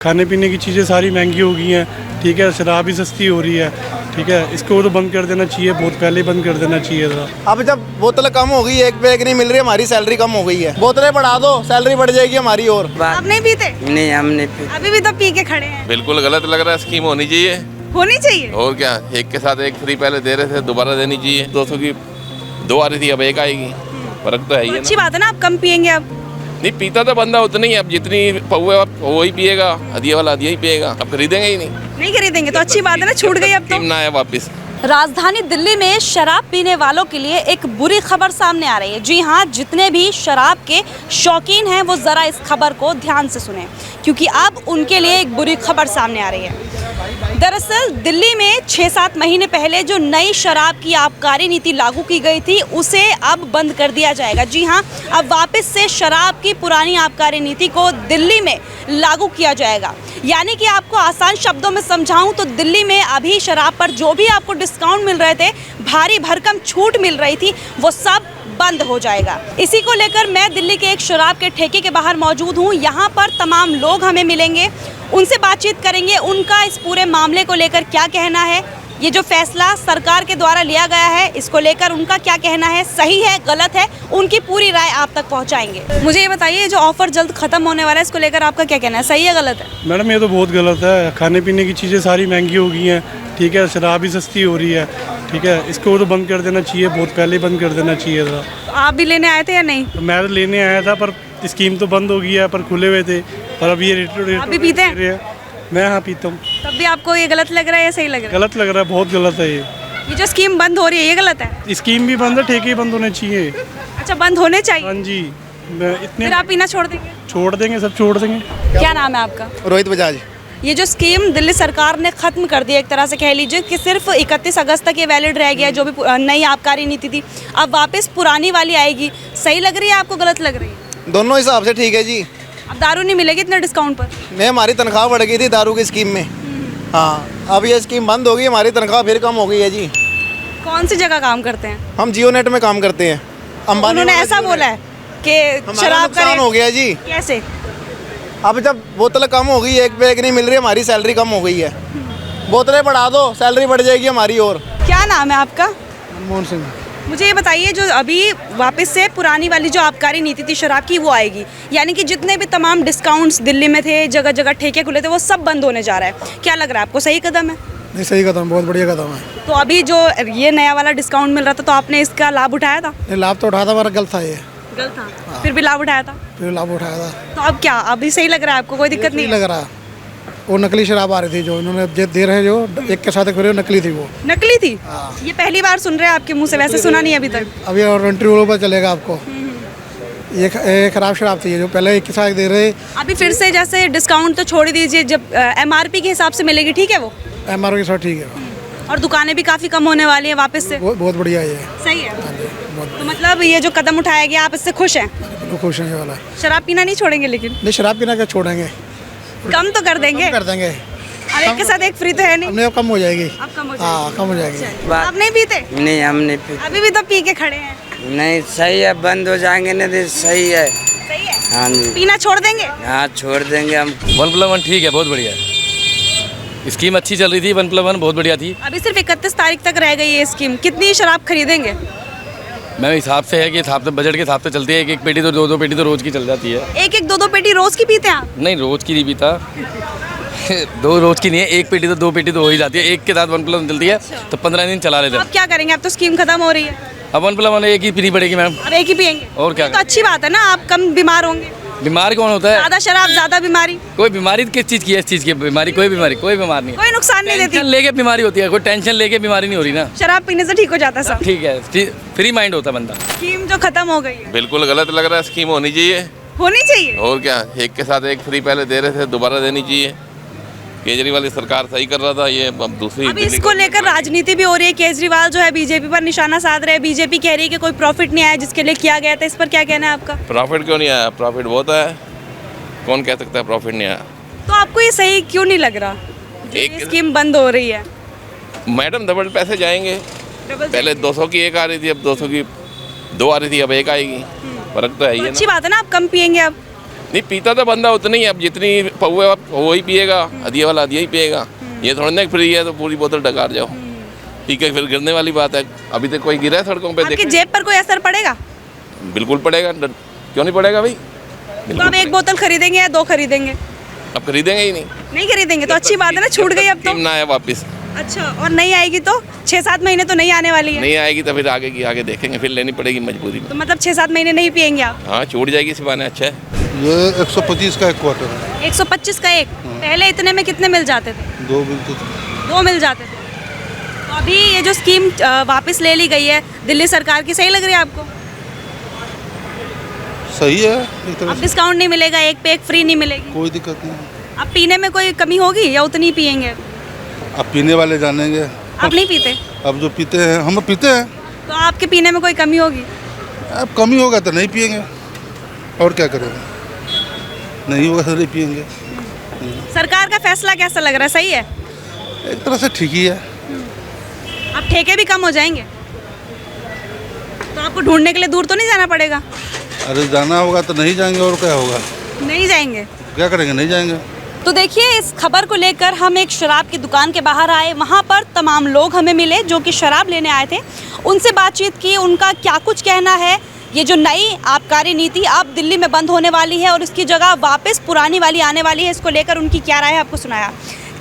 खाने पीने की चीज़ें सारी महंगी हो गई हैं, ठीक है। शराब भी सस्ती हो रही है, ठीक है। इसको तो बंद कर देना चाहिए, बहुत पहले बंद कर देना चाहिए था। अब जब बोतल कम हो गई, एक पे एक नहीं मिल रही, हमारी सैलरी कम हो गई है। बोतलें बढ़ा दो, सैलरी बढ़ जाएगी हमारी। और आप नहीं पीते? नहीं, हम नहीं पीते। अभी भी तो पी के खड़े हैं। बिल्कुल गलत लग रहा है। स्कीम होनी चाहिए। होनी चाहिए। और क्या, एक के साथ एक फ्री पहले दे रहे थे, दोबारा देनी चाहिए। 200 की 2 आ रही थी, अब 1 आएगी। फर्क तो है ही है अच्छी ना। बात है ना, आप कम पियेंगे। अब नहीं पीता तो बंदा उतना ही, अब जितनी पौवे वही पिएगा, हदिया वाला हदिया ही पिएगा। अब खरीदेंगे ही नहीं खरीदेंगे तो अच्छी बात है ना, छूट गई अब तो। स्कीम ना आया वापस। राजधानी दिल्ली में शराब पीने वालों के लिए एक बुरी खबर सामने आ रही है। जी हाँ, जितने भी शराब के शौकीन हैं वो ज़रा इस खबर को ध्यान से सुनें, क्योंकि अब उनके लिए एक बुरी खबर सामने आ रही है। दरअसल दिल्ली में 6-7 महीने पहले जो नई शराब की आबकारी नीति लागू की गई थी, उसे अब बंद कर दिया जाएगा। जी हाँ, अब वापस से शराब की पुरानी आबकारी नीति को दिल्ली में लागू किया जाएगा। यानी कि आपको आसान शब्दों में समझाऊं तो दिल्ली में अभी शराब पर जो भी आपको डिस्काउंट मिल रहे थे, भारी भरकम छूट मिल रही थी, वो सब बंद हो जाएगा। इसी को लेकर मैं दिल्ली के एक शराब के ठेके के बाहर मौजूद हूँ। यहाँ पर तमाम लोग हमें मिलेंगे, उनसे बातचीत करेंगे, उनका इस पूरे मामले को लेकर क्या कहना है, ये जो फैसला सरकार के द्वारा लिया गया है इसको लेकर उनका क्या कहना है, सही है गलत है, उनकी पूरी राय आप तक पहुंचाएंगे। मुझे ये बताइए, जो ऑफर जल्द खत्म होने वाला है, इसको लेकर आपका क्या कहना है, सही है गलत है? मैडम ये तो बहुत गलत है। खाने पीने की चीज़ें सारी महंगी हो गई हैं, ठीक है। शराब भी सस्ती हो रही है, ठीक है। इसको तो बंद कर देना चाहिए, बहुत पहले बंद कर देना चाहिए था। तो आप भी लेने आए थे या नहीं? तो मैं तो लेने आया था, पर स्कीम तो बंद हो गई है, पर खुले हुए थे। पर अब ये आप भी पीते हैं? मैं हाँ पीता हूँ। तब भी आपको ये गलत लग रहा है या सही लग रहा गलत लग रहा है, बहुत गलत है ये। है? ये जो स्कीम बंद हो रही है ये गलत है? स्कीम भी बंद है, ठेके ही बंद होने चाहिए। अच्छा, बंद होने चाहिए। हाँ जी, मैं इतने फिर आप पीना छोड़ देंगे? छोड़ देंगे, सब छोड़ देंगे। क्या नाम है आपका? रोहित बजाज। ये जो स्कीम दिल्ली सरकार ने खत्म कर दी, एक तरह से कह लीजिए कि सिर्फ 31 अगस्त तक ये वैलिड रह गया, जो भी नई आबकारी नीति थी, अब वापस पुरानी वाली आएगी। सही लग रही है आपको, गलत लग रही है? दोनों हिसाब से ठीक है जी। अब दारू नहीं मिलेगी इतने डिस्काउंट पर? मैं हमारी तनख्वाह बढ़ गई थी दारू की स्कीम में। हाँ, अब ये स्कीम बंद हो गई, हमारी तनख्वाह फिर कम हो गई है जी। कौन सी जगह काम करते हैं? हम जियो नेट में काम करते हैं। अंबानी उन्होंने वाला ऐसा जियो बोला नेट। है कि हमारा शराब का नुकसान हो रेट गया जी। कैसे? अब जब बोतल कम हो गई, एक पे एक नहीं मिल रही, हमारी सैलरी कम हो गई है। बोतलें बढ़ा दो, सैलरी बढ़ जाएगी हमारी। और क्या नाम है आपका? मनमोहन सिंह। मुझे ये बताइए, जो अभी वापस से पुरानी वाली जो आबकारी नीति थी शराब की, वो आएगी, यानी कि जितने भी तमाम डिस्काउंट्स दिल्ली में थे, जगह जगह ठेके खुले थे, वो सब बंद होने जा रहा है। क्या लग रहा है आपको, सही कदम है? नहीं, सही कदम, बहुत बढ़िया कदम है। तो अभी जो ये नया वाला डिस्काउंट मिल रहा था, तो आपने इसका लाभ उठाया था? लाभ तो उठाया था, हमारा गलत था ये। गलत था? फिर भी लाभ उठाया था? फिर लाभ उठाया था। तो अब क्या, अभी सही लग रहा है आपको, कोई दिक्कत नहीं लग रहा। वो नकली शराब आ रही थी, जो इन्होंने दे रहे हैं, जो एक के साथ एक फिर नकली थी। वो नकली थी? ये पहली बार सुन रहे हैं आपके मुंह से, वैसे सुना नहीं अभी तक। अभी और इंटरव्यू पर चलेगा आपको। ये खराब शराब थी, जो पहले एक के साथ दे रहे। अभी फिर से जैसे डिस्काउंट तो छोड़ दीजिए, जब MRP के हिसाब से मिलेगी, ठीक है वो? MRP के साथ ठीक है। और दुकानें भी काफ़ी कम होने वाली हैं वापस से। बहुत बढ़िया ये। सही है। तो मतलब ये जो कदम उठाया गया, आप इससे खुश हैं? खुश हैं ये वाला। शराब पीना नहीं छोड़ेंगे लेकिन? नहीं, शराब पीना क्या छोड़ेंगे, कम तो कर देंगे। कर देंगे। अब एक के साथ एक फ्री तो है नहीं? हमने कम हो जाएगी। अब कम हो हाँ, जाएगी। कम हो जाएगी। आप नहीं पीते? नहीं, हम नहीं पीते। अभी भी तो पी के खड़े हैं। नहीं, सही है, बंद हो जाएंगे नहीं तो सही है। सही है। हाँ जी, पीना छोड़ देंगे? हाँ छोड़ देंगे हम। 1+1 ठीक है, बहुत बढ़िया है। स्कीम अच्छी चल रही थी, 1+1 बहुत बढ़िया थी। अभी सिर्फ 31 तारीख तक रह गई ये स्कीम, कितनी शराब खरीदेंगे? मेरे हिसाब से है कि हिसाब से बजट के हिसाब से चलती है। एक पेटी तो 2 पेटी तो रोज की चल जाती है। एक 2 पेटी रोज की पीते हैं आप? नहीं, रोज की नहीं पीता। 2 रोज की नहीं है, 1 पेटी तो 2 पेटी तो हो ही जाती है। एक के साथ 1+1 चलती है तो 15 दिन चला लेते हैं। अब क्या करेंगे, अब तो स्कीम खत्म हो रही है। अब 1+1 एक ही पीनी पड़ेगी मैम। अब एक ही पियेंगे? और क्या? ये तो अच्छी बात है ना, आप कम बीमार होंगे। बीमार कौन होता है? ज्यादा शराब ज्यादा बीमारी? कोई बीमारी किस चीज़ की है? इस चीज़ की बीमारी? कोई बीमारी नहीं है। कोई नुकसान नहीं देती? टेंशन लेके बीमारी होती है, कोई टेंशन लेके बीमारी नहीं हो रही ना। शराब पीने से ठीक हो जाता है सब? ठीक है, फ्री माइंड होता है बंदा। स्कीम जो खत्म हो गई है, बिल्कुल गलत लग रहा है। स्कीम होनी चाहिए। होनी चाहिए। और क्या, एक के साथ एक फ्री पहले दे रहे थे, दोबारा देनी चाहिए। केजरीवाल की सरकार सही कर रहा था, ये अब दूसरी। अब इसको लेकर राजनीति भी हो रही है। केजरीवाल जो है बीजेपी पर निशाना साध रहे हैं। बीजेपी कह रही है कि कोई प्रॉफिट नहीं आया जिसके लिए किया गया था। इस पर क्या कहना है आपका? प्रॉफिट क्यों नहीं आया? प्रॉफिट बहुत है, कौन कह सकता है प्रॉफिट नहीं आया? तो आपको ये सही क्यों नहीं लग रहा, ये स्कीम बंद हो रही है? मैडम डबल पैसे जाएंगे। पहले 200 की एक आ रही थी, अब 200 की 2 आ रही थी, अब 1 आएगी। फर्क तो है ही है अच्छी ना। बात है ना, आप कम पियेंगे अब? नहीं पीता तो बंदा उतना ही है, अब जितनी पौवे वही पिएगा, अधिया वाला अधिया ही पिएगा। ये थोड़ा ना फ्री है तो पूरी बोतल डकार जाओ, ठीक है, फिर गिरने वाली बात है। अभी तक कोई गिरा है सड़कों पे? आपकी जेब पर कोई असर पड़ेगा? बिल्कुल पड़ेगा, क्यों नहीं पड़ेगा भाई। तो आप एक बोतल खरीदेंगे या 2 खरीदेंगे? अब खरीदेंगे ही नहीं। नहीं खरीदेंगे तो अच्छी बात है ना, छूट गई अब तो। ना आया वापस। अच्छा, और नहीं आएगी तो 6-7 महीने तो नहीं आने वाली है। नहीं आएगी तो फिर आगे की आगे देखेंगे, फिर लेनी पड़ेगी मजबूरी में। तो मतलब 6-7 महीने नहीं पियेंगे आप? हाँ छूट जाएगी इसी बहाने। अच्छा है। ये 125 का एक क्वार्टर है। 125 का एक? पहले इतने में कितने मिल जाते थे? 2 मिलते थे। 2 मिल जाते थे। तो अभी ये जो स्कीम वापस ले ली गई है दिल्ली सरकार की, सही लग रही है आपको? सही है एक तरह अब से, डिस्काउंट नहीं मिलेगा, एक पे एक फ्री नहीं मिलेगी? कोई दिक्कत नहीं। अब पीने में कोई कमी होगी या उतनी ही पियेंगे? अब पीने वाले जानेंगे। आप नहीं पीते? अब जो पीते हैं हम पीते हैं। तो आपके पीने में कोई कमी होगी? अब कमी होगा तो नहीं पियेंगे, और क्या करेंगे, नहीं होगा तो नहीं पियेंगे। सरकार का फैसला कैसा लग रहा है, सही है? एक तरह से ठीक ही है। अब ठेके भी कम हो जाएंगे तो आपको ढूंढने के लिए दूर तो नहीं जाना पड़ेगा? अरे जाना होगा तो नहीं जाएंगे, और क्या होगा, नहीं जाएंगे? क्या करेंगे, नहीं जाएंगे। तो देखिए, इस खबर को लेकर हम एक शराब की दुकान के बाहर आए। वहाँ पर तमाम लोग हमें मिले जो कि शराब लेने आए थे। उनसे बातचीत की, उनका क्या कुछ कहना है। ये जो नई आबकारी नीति अब दिल्ली में बंद होने वाली है और इसकी जगह वापस पुरानी वाली आने वाली है, इसको लेकर उनकी क्या राय है आपको सुनाया।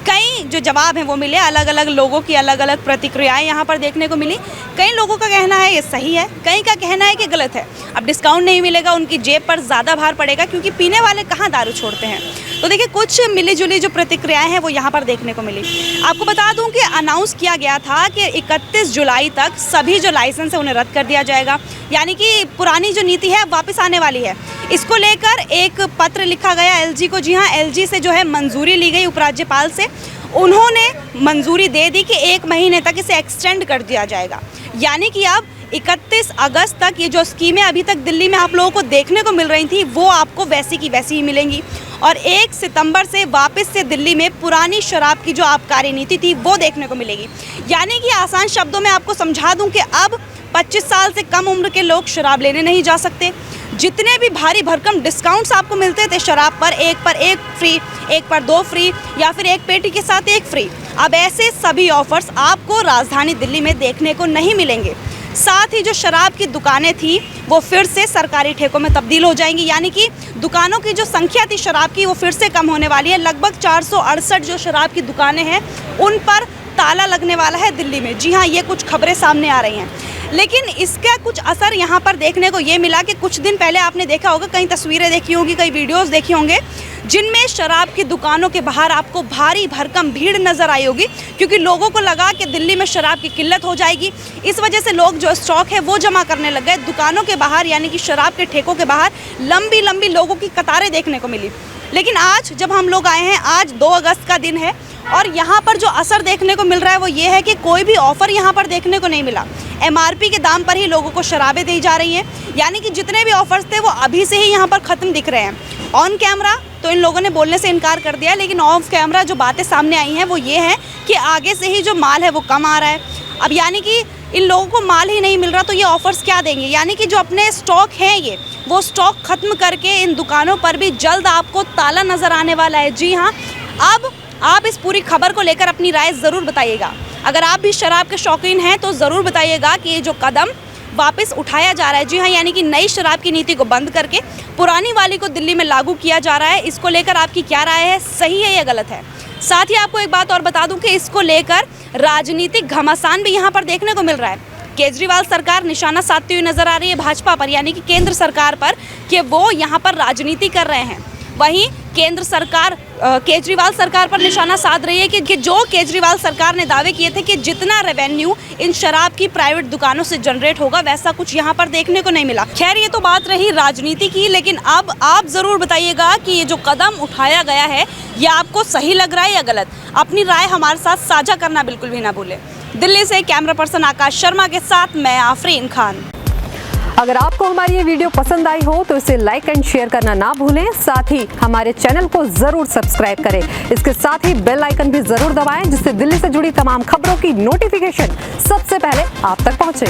कई जो जवाब हैं वो मिले, अलग अलग लोगों की अलग अलग प्रतिक्रियाएं यहाँ पर देखने को मिली। कई लोगों का कहना है ये सही है, कई का कहना है कि गलत है। अब डिस्काउंट नहीं मिलेगा, उनकी जेब पर ज़्यादा भार पड़ेगा, क्योंकि पीने वाले कहाँ दारू छोड़ते हैं। तो देखिए, कुछ मिली जुली जो प्रतिक्रियाएं हैं वो यहाँ पर देखने को मिली। आपको बता दूं कि अनाउंस किया गया था कि 31 जुलाई तक सभी जो लाइसेंस है उन्हें रद्द कर दिया जाएगा, यानी कि पुरानी जो नीति है वापस आने वाली है। इसको लेकर एक पत्र लिखा गया एलजी को। जी हाँ, एलजी से जो है मंजूरी ली गई उपराज्यपाल से, उन्होंने मंजूरी दे दी कि 1 महीने तक इसे एक्सटेंड कर दिया जाएगा, यानी कि अब 31 अगस्त तक ये जो स्कीमें अभी तक दिल्ली में आप लोगों को देखने को मिल रही थी वो आपको वैसी की वैसी ही मिलेंगी। और 1 सितंबर से वापस से दिल्ली में पुरानी शराब की जो आबकारी नीति थी वो देखने को मिलेगी। यानी कि आसान शब्दों में आपको समझा दूं कि अब 25 साल से कम उम्र के लोग शराब लेने नहीं जा सकते। जितने भी भारी भरकम डिस्काउंट्स आपको मिलते थे शराब पर एक फ्री, एक पर 2 फ्री, या फिर एक पेटी के साथ 1 फ्री, अब ऐसे सभी ऑफर्स आपको राजधानी दिल्ली में देखने को नहीं मिलेंगे। साथ ही जो शराब की दुकानें थी वो फिर से सरकारी ठेकों में तब्दील हो जाएंगी, यानी कि दुकानों की जो संख्या थी शराब की वो फिर से कम होने वाली है। लगभग 468 जो शराब की दुकानें हैं उन पर ताला लगने वाला है दिल्ली में। जी हाँ, ये कुछ खबरें सामने आ रही हैं। लेकिन इसका कुछ असर यहाँ पर देखने को ये मिला कि कुछ दिन पहले आपने देखा होगा, कई तस्वीरें देखी होंगी, कई वीडियोस देखे होंगे, जिनमें शराब की दुकानों के बाहर आपको भारी भरकम भीड़ नज़र आई होगी, क्योंकि लोगों को लगा कि दिल्ली में शराब की किल्लत हो जाएगी। इस वजह से लोग जो स्टॉक है वो जमा करने लग गए दुकानों के बाहर, यानी कि शराब के ठेकों के बाहर लंबी लंबी लोगों की कतारें देखने को मिली। लेकिन आज जब हम लोग आए हैं, आज 2 अगस्त का दिन है, और यहाँ पर जो असर देखने को मिल रहा है वो ये है कि कोई भी ऑफ़र यहाँ पर देखने को नहीं मिला। MRP के दाम पर ही लोगों को शराबें दी जा रही हैं, यानी कि जितने भी ऑफर्स थे वो अभी से ही यहाँ पर ख़त्म दिख रहे हैं। ऑन कैमरा तो इन लोगों ने बोलने से इनकार कर दिया, लेकिन ऑफ कैमरा जो बातें सामने आई हैं वो ये है कि आगे से ही जो माल है वो कम आ रहा है। अब यानी कि इन लोगों को माल ही नहीं मिल रहा तो ये ऑफ़र्स क्या देंगे, यानी कि जो अपने स्टॉक हैं ये वो स्टॉक ख़त्म करके इन दुकानों पर भी जल्द आपको ताला नज़र आने वाला है। जी हाँ, अब आप इस पूरी खबर को लेकर अपनी राय ज़रूर बताइएगा। अगर आप भी शराब के शौकीन हैं तो ज़रूर बताइएगा कि ये जो कदम वापस उठाया जा रहा है, जी हाँ, यानी कि नई शराब की नीति को बंद करके पुरानी वाली को दिल्ली में लागू किया जा रहा है, इसको लेकर आपकी क्या राय है, सही है या गलत है। साथ ही आपको एक बात और बता दूं कि इसको लेकर राजनीतिक घमासान भी यहाँ पर देखने को मिल रहा है। केजरीवाल सरकार निशाना साधती हुई नजर आ रही है भाजपा पर, यानी कि केंद्र सरकार पर, कि वो यहाँ पर राजनीति कर रहे हैं। वहीं केंद्र सरकार केजरीवाल सरकार पर निशाना साध रही है कि जो केजरीवाल सरकार ने दावे किए थे कि जितना रेवेन्यू इन शराब की प्राइवेट दुकानों से जनरेट होगा वैसा कुछ यहाँ पर देखने को नहीं मिला। खैर, ये तो बात रही राजनीति की, लेकिन अब आप ज़रूर बताइएगा कि ये जो कदम उठाया गया है ये आपको सही लग रहा है या गलत। अपनी राय हमारे साथ साझा करना बिल्कुल भी ना भूलें। दिल्ली से कैमरा पर्सन आकाश शर्मा के साथ मैं आफरीन खान। अगर आपको हमारी ये वीडियो पसंद आई हो तो इसे लाइक एंड शेयर करना ना भूलें। साथ ही हमारे चैनल को जरूर सब्सक्राइब करें। इसके साथ ही बेल आइकन भी जरूर दबाएं, जिससे दिल्ली से जुड़ी तमाम खबरों की नोटिफिकेशन सबसे पहले आप तक पहुंचे।